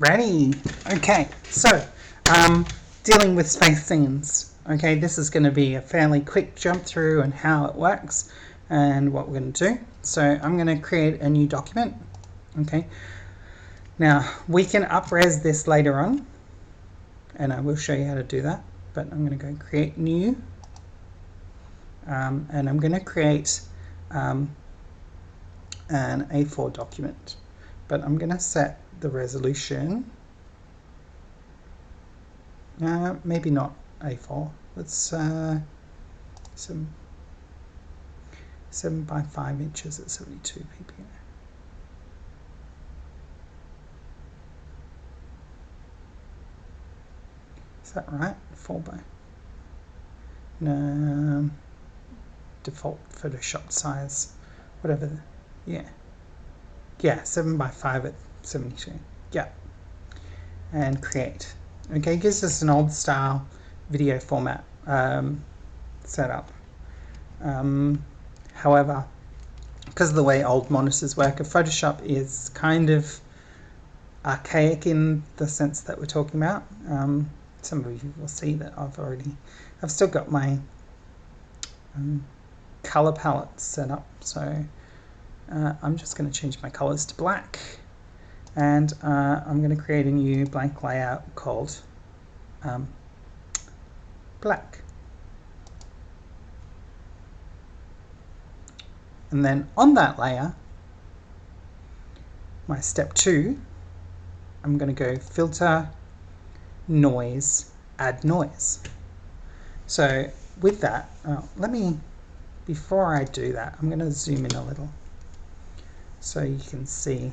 Ready. Okay, so dealing with space scenes. Okay, this is going to be a fairly quick jump through and how it works and what we're going to do. So I'm going to create a new document. Okay, now we can up-res this later on and I will show you how to do that, but I'm going to go create new and I'm going to create an A4 document, but I'm going to set the resolution, maybe not A4, let's 7 by 5 inches at 72 ppi. Is that right? 4 by default Photoshop size, whatever. Yeah, 7 by 5 at 72. Yeah, and create. Okay, gives us an old style video format setup. However, because of the way old monitors work, Photoshop is kind of archaic in the sense that we're talking about. Some of you will see that I've still got my color palette set up, so I'm just going to change my colors to black, and I'm going to create a new blank layout called black. And then on that layer, my step 2, I'm going to go filter, noise, add noise. So with that, before I do that, I'm going to zoom in a little so you can see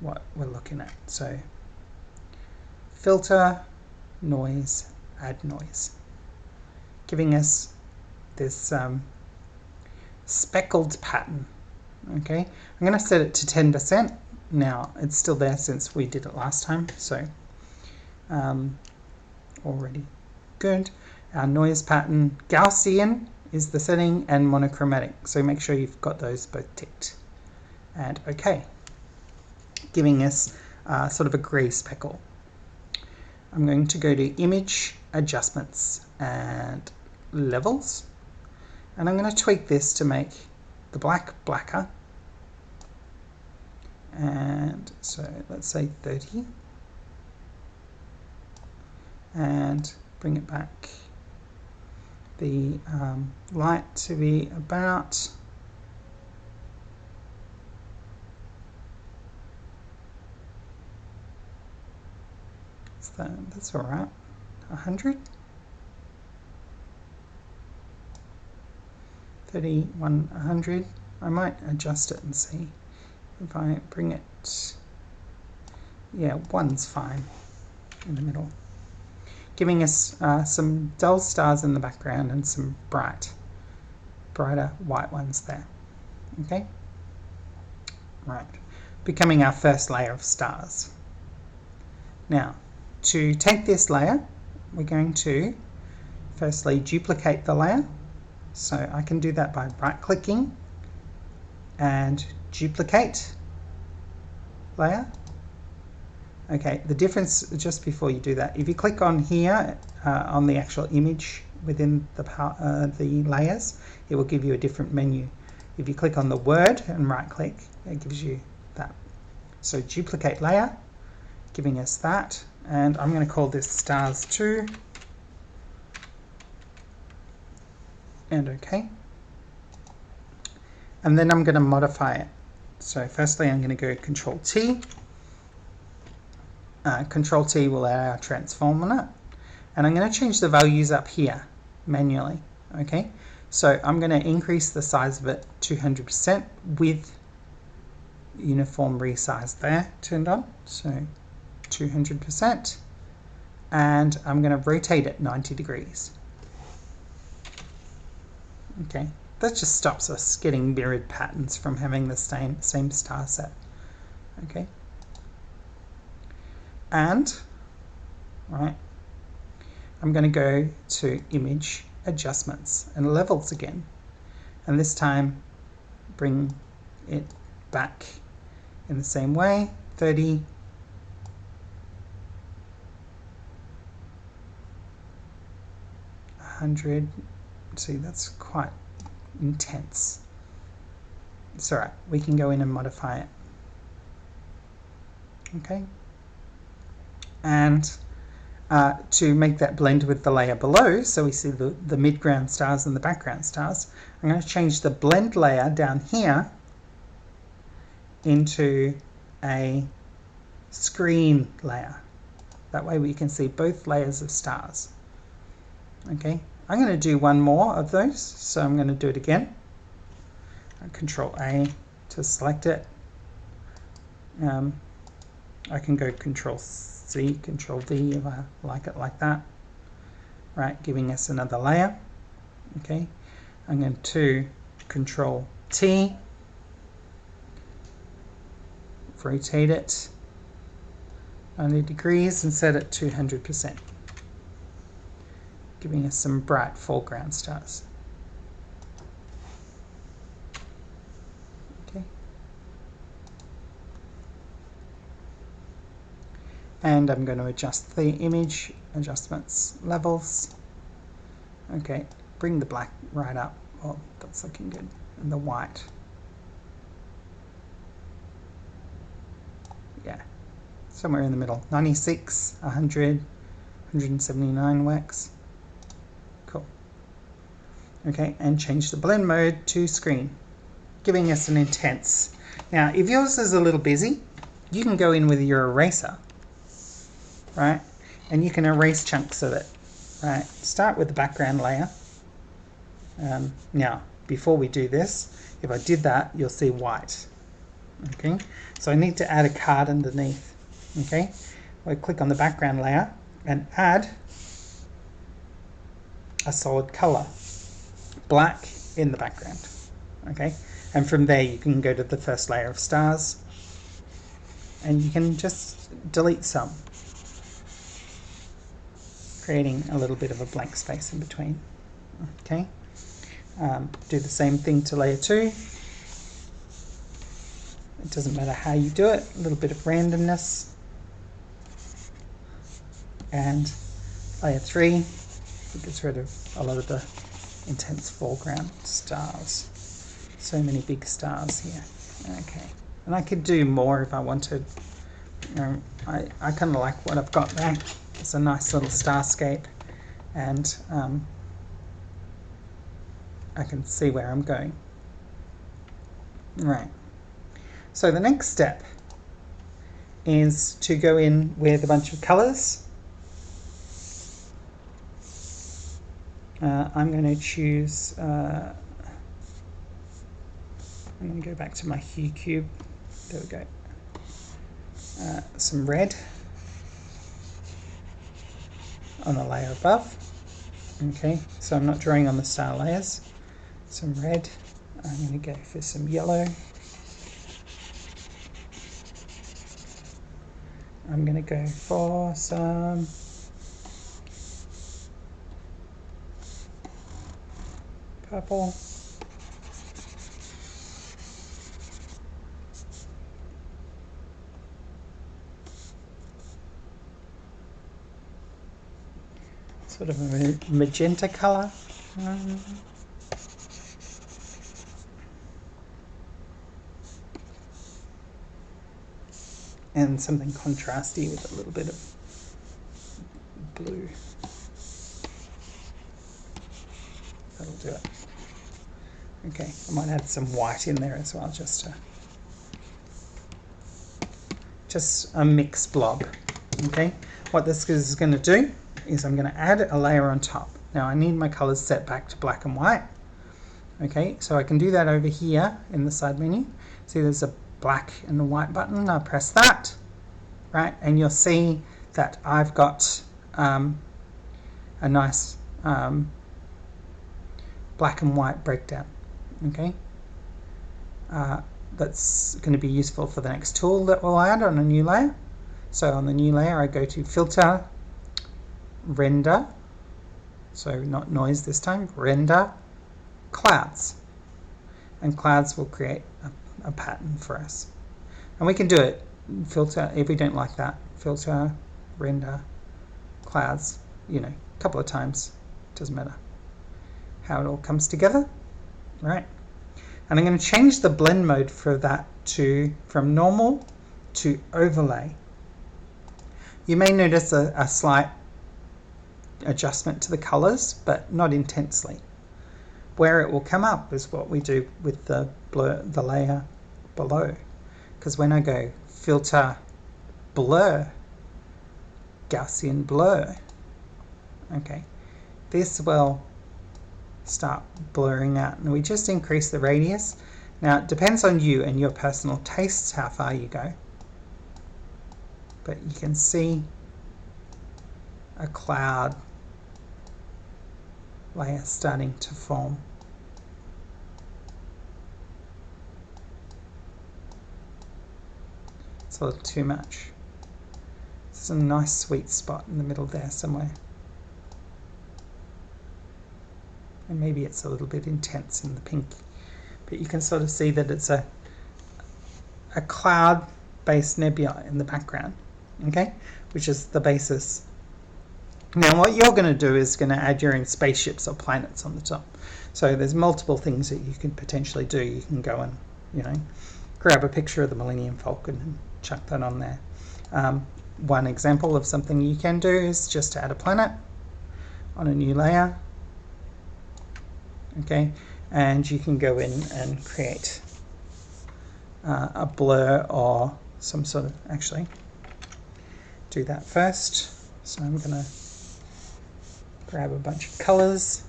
what we're looking at. So filter, noise, add noise, giving us this speckled pattern. Okay, I'm going to set it to 10%. Now it's still there since we did it last time, so already good. Our noise pattern, Gaussian is the setting, and monochromatic, so make sure you've got those both ticked. And okay, giving us sort of a grey speckle. I'm going to go to image, adjustments and levels, and I'm going to tweak this to make the black blacker, and so let's say 30, and bring it back, the light to be about that's all right, 100, 31, 100. I might adjust it and see if I bring it, yeah, 1's fine in the middle, giving us some dull stars in the background and some brighter white ones there. Okay, right, becoming our first layer of stars. Now to take this layer, we're going to firstly duplicate the layer, so I can do that by right clicking and duplicate layer. Okay, the difference just before you do that, if you click on here on the actual image within the layers, it will give you a different menu. If you click on the word and right click, it gives you that. So duplicate layer, giving us that, and I'm going to call this stars 2, and okay, and then I'm going to modify it. So firstly I'm going to go Control T. Control T will add our transform on it, and I'm going to change the values up here manually. Okay, so I'm going to increase the size of it 200% with uniform resize there turned on, so 200%, and I'm going to rotate it 90 degrees. Okay, that just stops us getting mirrored patterns from having the same star set. Okay, and right, I'm going to go to image, adjustments and levels again, and this time bring it back in the same way, 30, 100. See, that's quite intense. It's alright, we can go in and modify it. Okay, and to make that blend with the layer below, so we see the midground stars and the background stars, I'm going to change the blend layer down here into a screen layer. That way we can see both layers of stars. Okay, I'm going to do one more of those, so I'm going to do it again. Control A to select it. I can go Control C, Control V if I like it like that. Right, giving us another layer. Okay, I'm going to Control T, rotate it 90 degrees and set it 200%, giving us some bright foreground stars. Okay, and I'm going to adjust the image adjustments levels. Okay, bring the black right up. Oh, that's looking good. And the white. Yeah, somewhere in the middle. 96, 100, 179 wax. Cool. Okay, and change the blend mode to screen, giving us an intense. Now, if yours is a little busy, you can go in with your eraser, right? And you can erase chunks of it, right? Start with the background layer. Now, before we do this, if I did that, you'll see white. Okay, so I need to add a card underneath. Okay, I click on the background layer and add a solid color, black in the background. Okay, and from there you can go to the first layer of stars and you can just delete some, creating a little bit of a blank space in between. Okay, do the same thing to layer 2. It doesn't matter how you do it, a little bit of randomness. And layer 3, it gets rid of a lot of the intense foreground stars. So many big stars here. Okay, and I could do more if I wanted. I kind of like what I've got there. It's a nice little starscape, and I can see where I'm going. Right. So the next step is to go in with a bunch of colors. I'm going to choose, I'm going to go back to my hue cube. There we go. Some red on the layer above. Okay, so I'm not drawing on the star layers. Some red. I'm going to go for some yellow. I'm going to go for some purple. Sort of a magenta color. And something contrasty with a little bit of blue. That'll do it. Okay, I might add some white in there as well, just a mixed blob. Okay, what this is going to do is I'm going to add a layer on top. Now I need my colors set back to black and white. Okay, so I can do that over here in the side menu. See, there's a black and a white button. I'll press that, right, and you'll see that I've got a nice black and white breakdown. Okay, that's going to be useful for the next tool that we'll add on a new layer. So on the new layer I go to Filter, Render, so not noise this time, Render, Clouds, and clouds will create a pattern for us. And we can do it filter, if we don't like that, filter, render, clouds, you know, a couple of times, doesn't matter how it all comes together, right? And I'm going to change the blend mode for that from normal to overlay. You may notice a slight adjustment to the colors, but not intensely. Where it will come up is what we do with the layer below. Because when I go filter, blur, Gaussian blur, okay, this will start blurring out, and we just increase the radius. Now it depends on you and your personal tastes how far you go, but you can see a cloud layer starting to form. It's a little too much. There's a nice sweet spot in the middle there somewhere. And maybe it's a little bit intense in the pink, but you can sort of see that it's a cloud-based nebula in the background, okay, which is the basis. Now what you're going to do is going to add your own spaceships or planets on the top. So there's multiple things that you can potentially do. You can go and, you know, grab a picture of the Millennium Falcon and chuck that on there. One example of something you can do is just to add a planet on a new layer. Okay, and you can go in and create a blur or some sort of, actually do that first. So I'm going to grab a bunch of colors,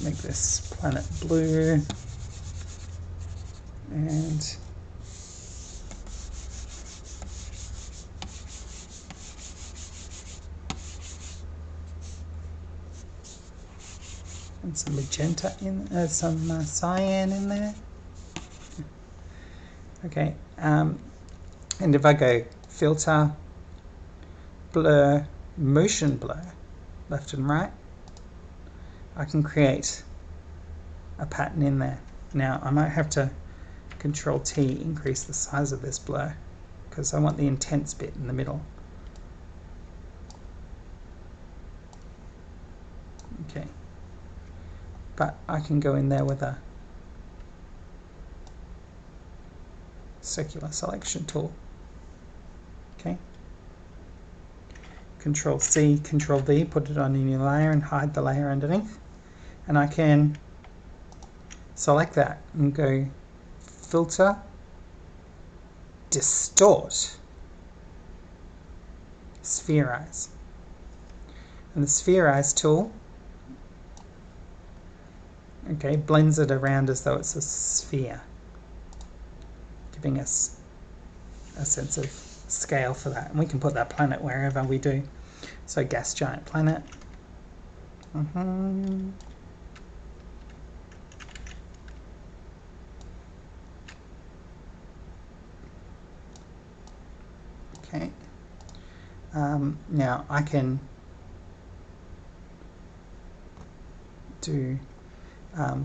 make this planet blue, and some magenta in, some cyan in there. Okay, and if I go filter, blur, motion blur, left and right, I can create a pattern in there. Now I might have to Control T, increase the size of this blur, because I want the intense bit in the middle. Okay, but I can go in there with a circular selection tool. Okay, Control C, Control V, put it on a new layer and hide the layer underneath. And I can select that and go filter, distort, spherize. And the spherize tool, okay, blends it around as though it's a sphere, giving us a sense of scale for that. And we can put that planet wherever we do. So gas giant planet. Okay. Now I can do a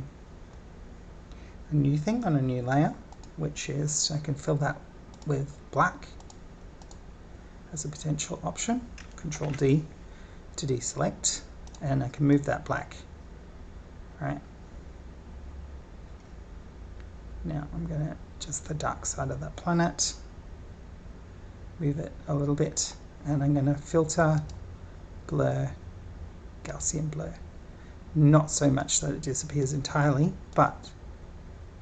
new thing on a new layer, which is I can fill that with black as a potential option. Control D to deselect, and I can move that black. Right. Now I'm going to just the dark side of that planet, move it a little bit, and I'm going to filter, blur, Gaussian blur. Not so much that it disappears entirely, but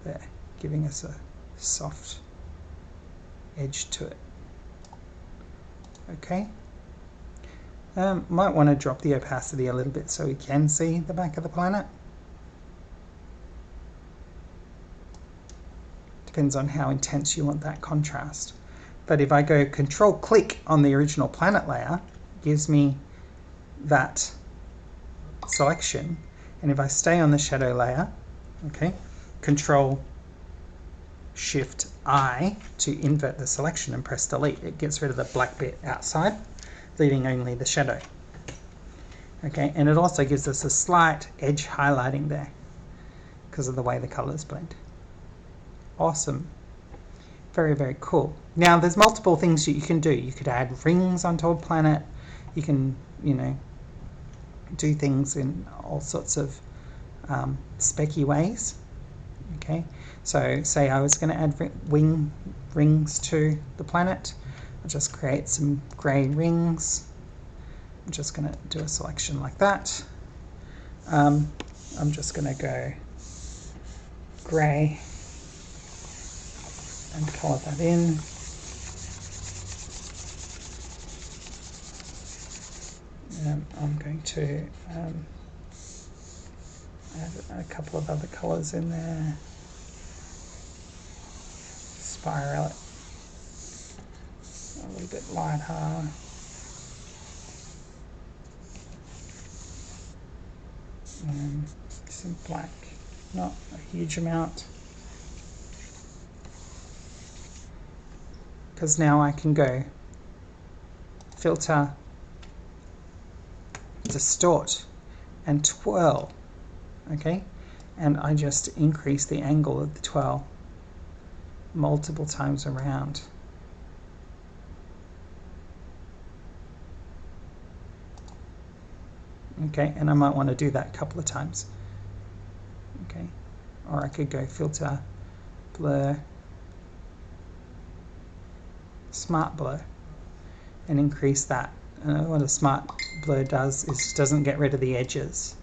there, giving us a soft edge to it. Okay. Might want to drop the opacity a little bit so we can see the back of the planet. Depends on how intense you want that contrast. But if I go Control click on the original planet layer, it gives me that selection. And if I stay on the shadow layer, okay, Control Shift I to invert the selection and press delete, it gets rid of the black bit outside, leaving only the shadow. Okay, and it also gives us a slight edge highlighting there because of the way the colors blend. Awesome. Very, very cool. Now there's multiple things that you can do. You could add rings onto a planet. You can, you know, do things in all sorts of specky ways. Okay, so say I was going to add rings to the planet. I'll just create some grey rings. I'm just going to do a selection like that. I'm just going to go grey and colour that in. I'm going to add a couple of other colours in there. Spiral it a little bit lighter. Some black, not a huge amount. Because now I can go filter, distort, and twirl. Okay, and I just increase the angle of the twirl multiple times around. Okay, and I might want to do that a couple of times. Okay, or I could go filter, blur, smart blur, and increase that. What a smart blur does is it doesn't get rid of the edges.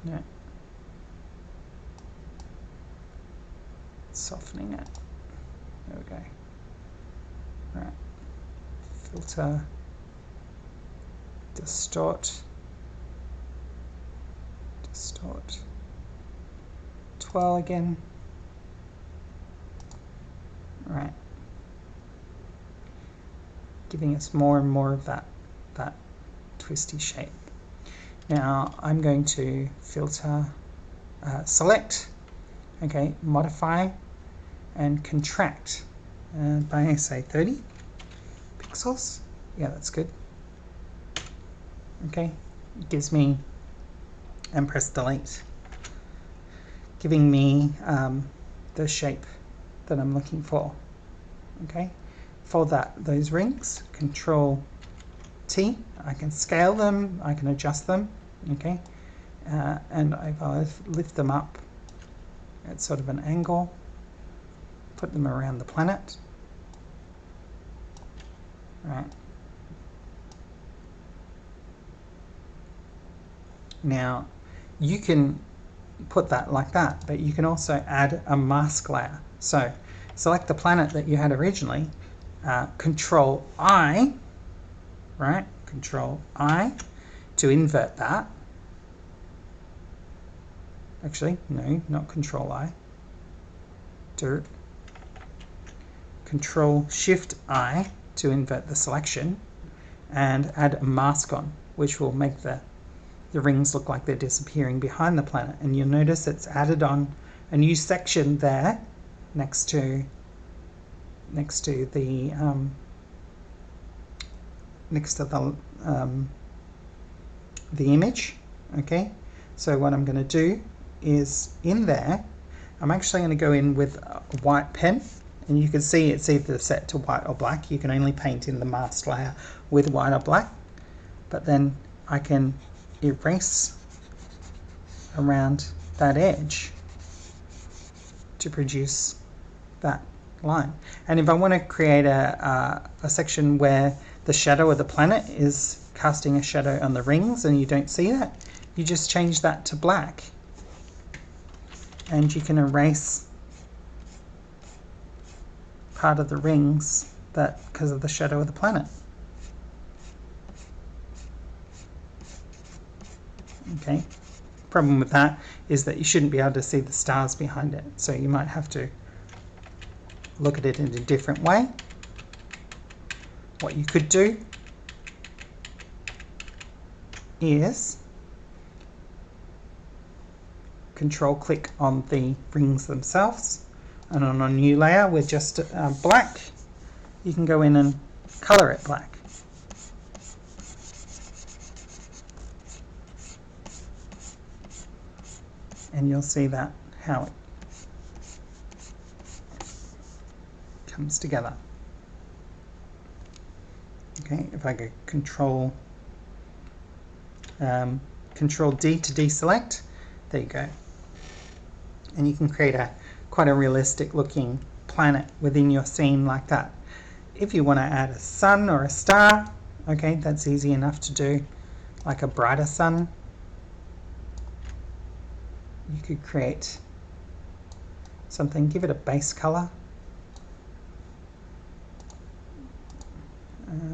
Yeah. Softening it. There we go. Right. Filter, distort, twirl again. Right. Giving us more and more of that twisty shape. Now I'm going to filter, select, okay, modify, and contract by say 30 pixels. Yeah, that's good. Okay, it gives me, and press delete, giving me the shape that I'm looking for. Okay, for those rings, Control T, I can scale them, I can adjust them. Okay, and if I lift them up at sort of an angle, put them around the planet. Right. Now you can put that like that, but you can also add a mask layer. So select the planet that you had originally, Control I, right? Control I to invert that. Actually, no, not Control I. Do Control Shift I to invert the selection, and add a mask on, which will make the rings look like they're disappearing behind the planet. And you'll notice it's added on a new section there next to the image. Okay, so what I'm going to do is, in there, I'm actually going to go in with a white pen, and you can see it's either set to white or black. You can only paint in the mask layer with white or black, but then I can erase around that edge to produce that line. And if I want to create a section where the shadow of the planet is casting a shadow on the rings and you don't see that, you just change that to black, and you can erase part of the rings that because of the shadow of the planet. Okay, problem with that is that you shouldn't be able to see the stars behind it, so you might have to look at it in a different way. What you could do is control click on the rings themselves, and on a new layer with just black, you can go in and color it black. and you'll see that how it comes together. Okay, if I go Control D to deselect, there you go. And you can create quite a realistic looking planet within your scene like that. If you want to add a sun or a star, okay, that's easy enough to do, like a brighter sun. You could create something, give it a base color,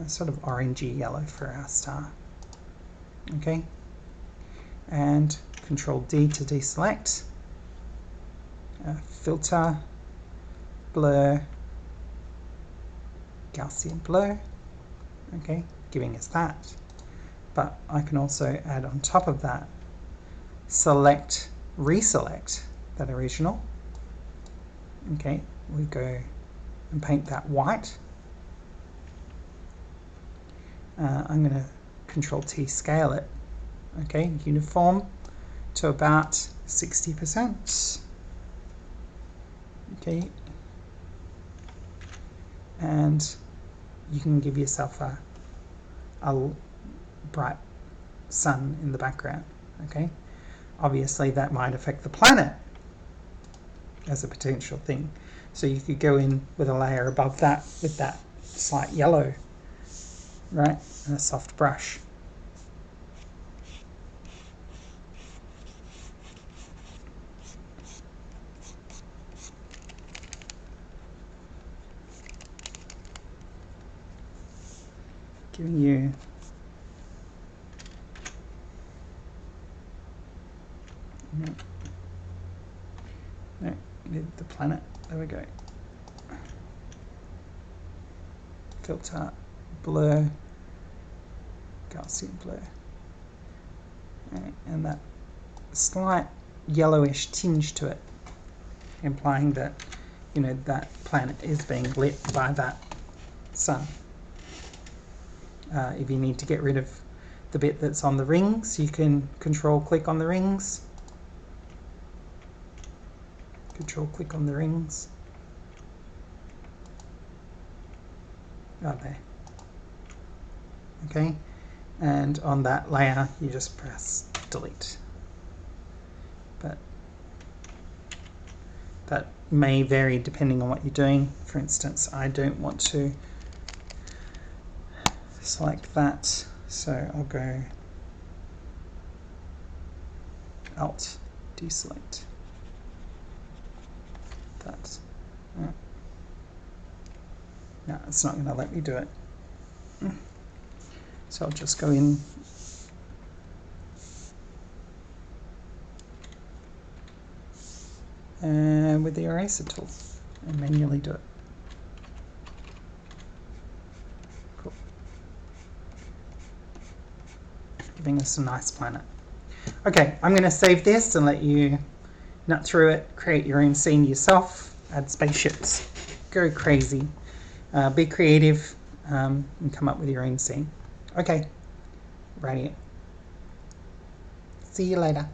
sort of orangey yellow for our star. Okay, and Control D to deselect, filter, blur, Gaussian blur, okay, giving us that. But I can also add on top of that, reselect that original. Okay, we go and paint that white. I'm going to Control T scale it. Okay, uniform to about 60%. Okay, and you can give yourself a bright sun in the background. Okay, obviously that might affect the planet as a potential thing, so you could go in with a layer above that with that slight yellow, right, and a soft brush. Giving you no, need the planet. There we go. Filter, blur, Gaussian blur, and that slight yellowish tinge to it, implying that, you know, that planet is being lit by that sun. If you need to get rid of the bit that's on the rings, you can Control click on the rings. Control click on the rings. Oh, there. Okay, and on that layer you just press delete. But that may vary depending on what you're doing. For instance, I don't want to select that, so I'll go Alt deselect that. No, it's not going to let me do it. So I'll just go in with the eraser tool and manually do it. Cool. Giving us a nice planet. Okay, I'm going to save this and let you nut through it, create your own scene yourself, add spaceships, go crazy, be creative, and come up with your own scene. Okay, righty. See you later.